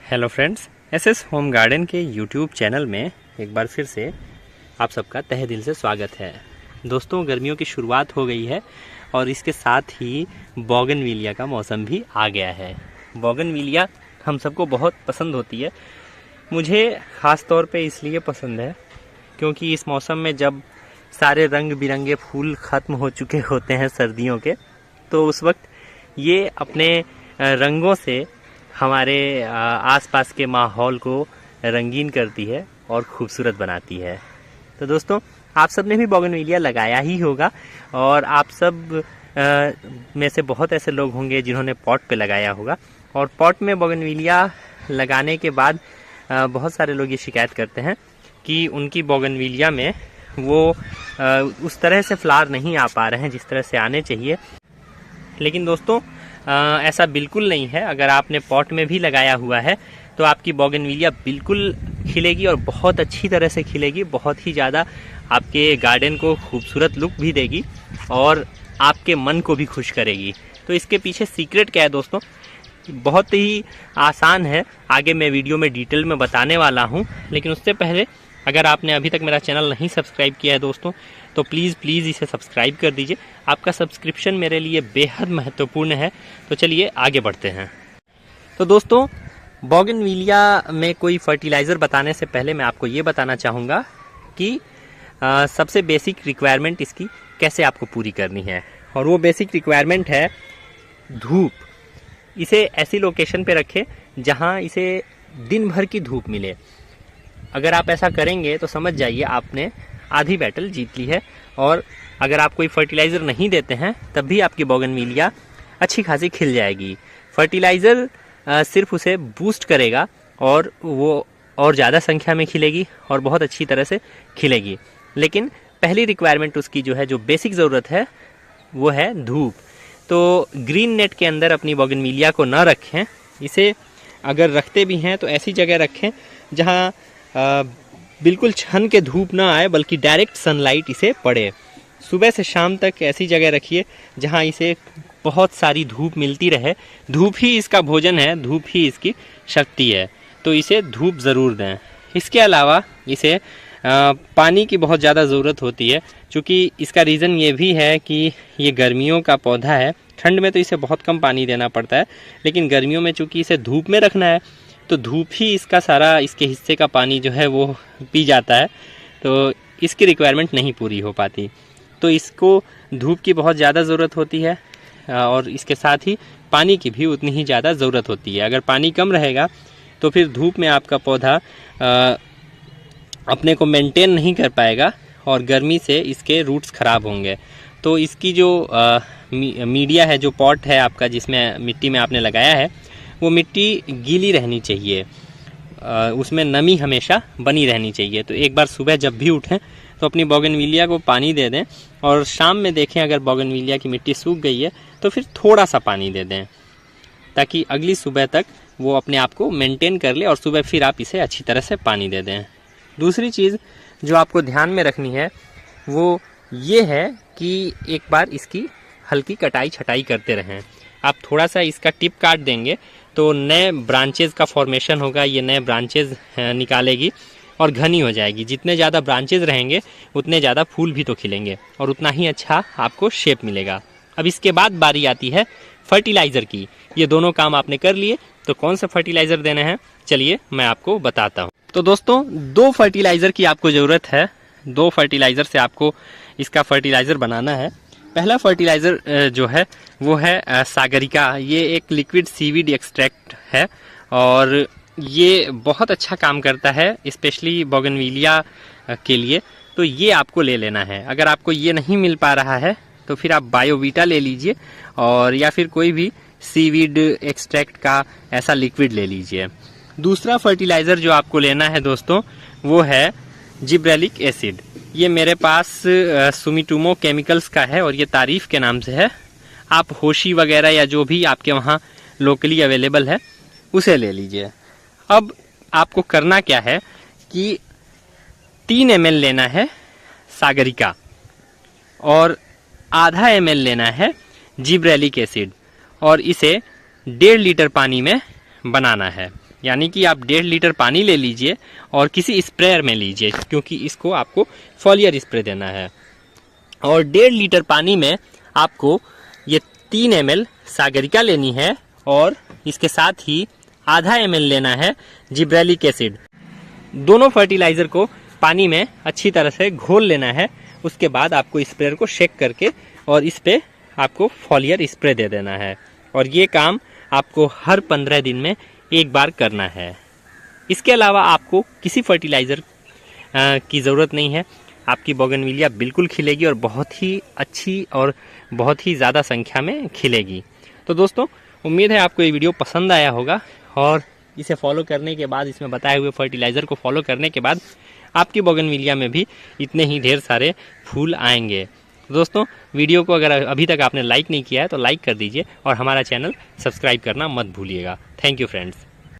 Hello friends, SS home garden के YouTube channel में एक बार फिर से आप सबका तहे दिल से स्वागत है। दोस्तों, गर्मियों की शुरुआत हो गई है और इसके साथ ही बोगनविलिया का मौसम भी आ गया है। बोगनविलिया हम सबको बहुत पसंद होती है। मुझे ख़ास तौर पे इसलिए पसंद है क्योंकि इस मौसम में जब सारे रंग बिरंगे फूल ख़त्म हो चुके होते हैं सर्दियों के, तो उस वक्त ये अपने रंगों से हमारे आसपास के माहौल को रंगीन करती है और खूबसूरत बनाती है। तो दोस्तों, आप सब ने भी बोगनविलिया लगाया ही होगा और आप सब में से बहुत ऐसे लोग होंगे जिन्होंने पॉट पे लगाया होगा। और पॉट में बोगनविलिया लगाने के बाद बहुत सारे लोग ये शिकायत करते हैं कि उनकी बोगनविलिया में वो उस तरह से फ्लावर नहीं आ पा रहे हैं जिस तरह से आने चाहिए। लेकिन दोस्तों, ऐसा बिल्कुल नहीं है। अगर आपने पॉट में भी लगाया हुआ है तो आपकी बोगनविलिया बिल्कुल खिलेगी और बहुत अच्छी तरह से खिलेगी, बहुत ही ज़्यादा आपके गार्डन को खूबसूरत लुक भी देगी और आपके मन को भी खुश करेगी। तो इसके पीछे सीक्रेट क्या है दोस्तों? बहुत ही आसान है, आगे मैं वीडियो में डिटेल में बताने वाला हूँ। लेकिन उससे पहले अगर आपने अभी तक मेरा चैनल नहीं सब्सक्राइब किया है दोस्तों, तो प्लीज़ इसे सब्सक्राइब कर दीजिए। आपका सब्सक्रिप्शन मेरे लिए बेहद महत्वपूर्ण है। तो चलिए आगे बढ़ते हैं। तो दोस्तों, बोगनविलिया में कोई फर्टिलाइज़र बताने से पहले मैं आपको ये बताना चाहूँगा कि सबसे बेसिक रिक्वायरमेंट इसकी कैसे आपको पूरी करनी है। और वो बेसिक रिक्वायरमेंट है धूप। इसे ऐसी लोकेशन पे रखें जहाँ इसे दिन भर की धूप मिले। अगर आप ऐसा करेंगे तो समझ जाइए आपने आधी बैटल जीत ली है। और अगर आप कोई फर्टिलाइज़र नहीं देते हैं तब भी आपकी बोगनविलिया अच्छी खासी खिल जाएगी। फर्टिलाइज़र सिर्फ उसे बूस्ट करेगा और वो और ज़्यादा संख्या में खिलेगी और बहुत अच्छी तरह से खिलेगी। लेकिन पहली रिक्वायरमेंट उसकी जो है, जो बेसिक ज़रूरत है, वो है धूप। तो ग्रीन नेट के अंदर अपनी बोगनविलिया को ना रखें। इसे अगर रखते भी हैं तो ऐसी जगह रखें जहाँ बिल्कुल छन के धूप ना आए, बल्कि डायरेक्ट सनलाइट इसे पड़े। सुबह से शाम तक ऐसी जगह रखिए जहाँ इसे बहुत सारी धूप मिलती रहे। धूप ही इसका भोजन है, धूप ही इसकी शक्ति है। तो इसे धूप ज़रूर दें। इसके अलावा इसे पानी की बहुत ज़्यादा ज़रूरत होती है, क्योंकि इसका रीज़न ये भी है कि ये गर्मियों का पौधा है। ठंड में तो इसे बहुत कम पानी देना पड़ता है, लेकिन गर्मियों में चूँकि इसे धूप में रखना है तो धूप ही इसका सारा, इसके हिस्से का पानी जो है वो पी जाता है। तो इसकी रिक्वायरमेंट नहीं पूरी हो पाती। तो इसको धूप की बहुत ज़्यादा ज़रूरत होती है और इसके साथ ही पानी की भी उतनी ही ज़्यादा ज़रूरत होती है। अगर पानी कम रहेगा तो फिर धूप में आपका पौधा अपने को मेंटेन नहीं कर पाएगा और गर्मी से इसके रूट्स ख़राब होंगे। तो इसकी जो मीडिया है, जो पॉट है आपका जिसमें मिट्टी में आपने लगाया है, वो मिट्टी गीली रहनी चाहिए, उसमें नमी हमेशा बनी रहनी चाहिए। तो एक बार सुबह जब भी उठें तो अपनी बोगनविलिया को पानी दे दें और शाम में देखें अगर बोगनविलिया की मिट्टी सूख गई है तो फिर थोड़ा सा पानी दे दें, ताकि अगली सुबह तक वो अपने आप को मेंटेन कर ले और सुबह फिर आप इसे अच्छी तरह से पानी दे दें। दूसरी चीज़ जो आपको ध्यान में रखनी है वो ये है कि एक बार इसकी हल्की कटाई छटाई करते रहें। आप थोड़ा सा इसका टिप काट देंगे तो नए ब्रांचेज़ का फॉर्मेशन होगा, ये नए ब्रांचेज़ निकालेगी और घनी हो जाएगी। जितने ज़्यादा ब्रांचेज़ रहेंगे उतने ज़्यादा फूल भी तो खिलेंगे और उतना ही अच्छा आपको शेप मिलेगा। अब इसके बाद बारी आती है फर्टिलाइज़र की। ये दोनों काम आपने कर लिए, तो कौन सा फर्टिलाइज़र देना है चलिए मैं आपको बताता हूँ। तो दोस्तों, 2 फर्टिलाइज़र की आपको ज़रूरत है। 2 फर्टिलाइज़र से आपको इसका फर्टिलाइज़र बनाना है। पहला फर्टिलाइज़र जो है वो है सागरिका। ये एक लिक्विड सीवीड एक्सट्रैक्ट है और ये बहुत अच्छा काम करता है, स्पेशली बोगनविलिया के लिए। तो ये आपको ले लेना है। अगर आपको ये नहीं मिल पा रहा है तो फिर आप बायोवीटा ले लीजिए और या फिर कोई भी सीवीड एक्सट्रैक्ट का ऐसा लिक्विड ले लीजिए। दूसरा फर्टिलाइज़र जो आपको लेना है दोस्तों वो है जिब्रेलिक एसिड। ये मेरे पास सुमिटोमो केमिकल्स का है और ये तारीफ़ के नाम से है। आप होशी वगैरह या जो भी आपके वहाँ लोकली अवेलेबल है उसे ले लीजिए। अब आपको करना क्या है कि 3 ml लेना है सागरिका और आधा ml लेना है जिब्रेलिक एसिड और इसे 1.5 लीटर पानी में बनाना है। यानी कि आप 1.5 लीटर पानी ले लीजिए और किसी स्प्रेयर में लीजिए, क्योंकि इसको आपको फॉलियर स्प्रे देना है। और 1.5 लीटर पानी में आपको ये 3 ml सागरिका लेनी है और इसके साथ ही आधा ml लेना है जिब्रेलिक एसिड। दोनों फर्टिलाइज़र को पानी में अच्छी तरह से घोल लेना है। उसके बाद आपको स्प्रेयर को शेक करके और इस पे आपको फॉलियर स्प्रे दे देना है। और ये काम आपको हर 15 दिन में एक बार करना है। इसके अलावा आपको किसी फर्टिलाइज़र की ज़रूरत नहीं है। आपकी बोगनविलिया बिल्कुल खिलेगी और बहुत ही अच्छी और बहुत ही ज़्यादा संख्या में खिलेगी। तो दोस्तों, उम्मीद है आपको ये वीडियो पसंद आया होगा और इसे फॉलो करने के बाद, इसमें बताए हुए फर्टिलाइज़र को फॉलो करने के बाद आपकी बोगनविलिया में भी इतने ही ढेर सारे फूल आएंगे। दोस्तों, वीडियो को अगर अभी तक आपने लाइक नहीं किया है तो लाइक कर दीजिए और हमारा चैनल सब्सक्राइब करना मत भूलिएगा। Thank you friends.